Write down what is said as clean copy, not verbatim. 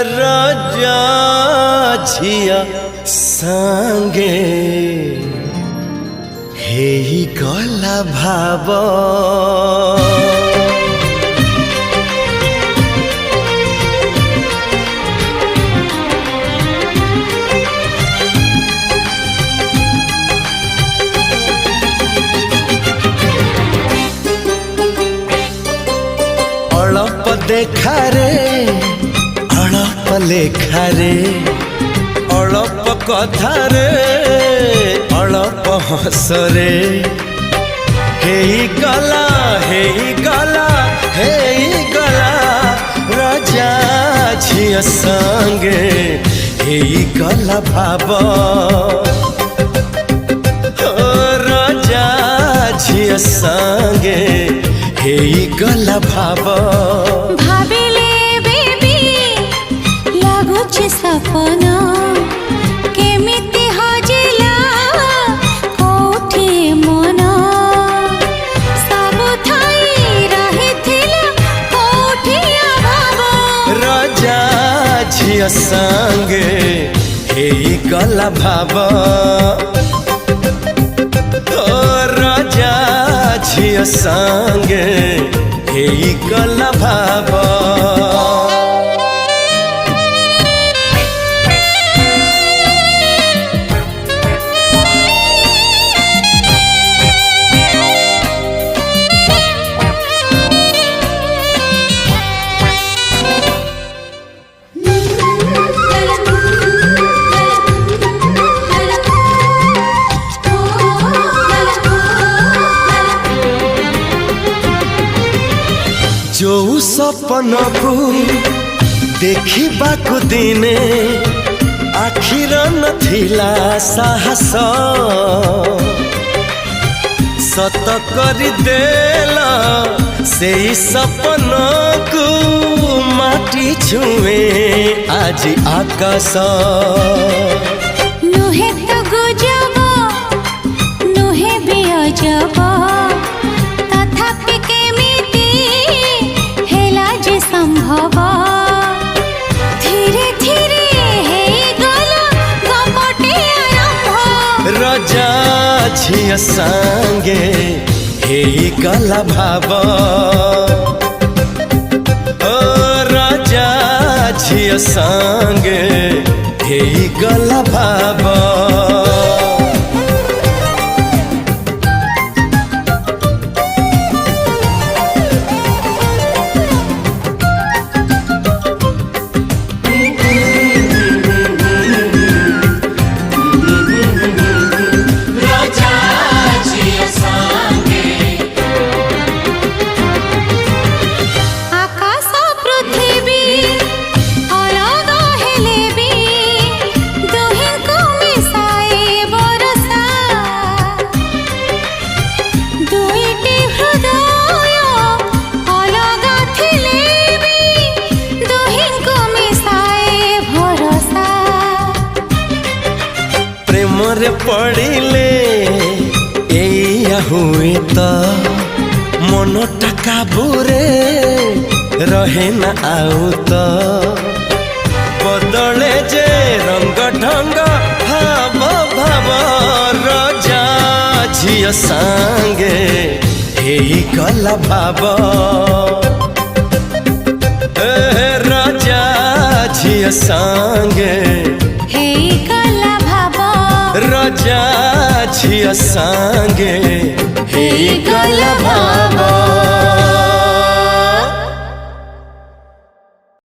राजा झिया सांगे हेई गला भाव अळप देखा रे अळप लेखा रे अळप कथा रे अळप हस रे हेई गला राजा झिया संगे हेई गला भाव राजा झिया संगे हेई गला भाव भाविले बेबी लागुछि सपन केमिति हजिला कोठी मन सब थाई रहिथिला कोठी अभाव राजा झिया संगे हेई गला भाव राजा झिया संगे हेई गला भाव जो सपन को देखिबाकु दिने आखिर नथिला साहस सत करि देला सेई सपन को माटी छुए आज आकाश नुहे तो गुजब नुहे भी अजब तथापि केमिति हेला जे संभव धीरे धीरे हेई गला गपटे आरंभ राजा झिया संगे हेई गला भाव राजा झिया संगे हेई गला भाव आकाश पृथ्वी अलग हेले भी दुहिंको मिसाए बरसा दुईटी हृदय अलग थिले भी दुहिंको मिसाए भरसा प्रेम रे पड़िले एया हुए तो मनटा काबूरे रहे ना आउ तो बदले जे रंग ढंग भाव भाव राजा झिया संगे हेई गला भाव राजा झिया संगे हेई गला भाव राजा झिया संगे हेई गला भाव।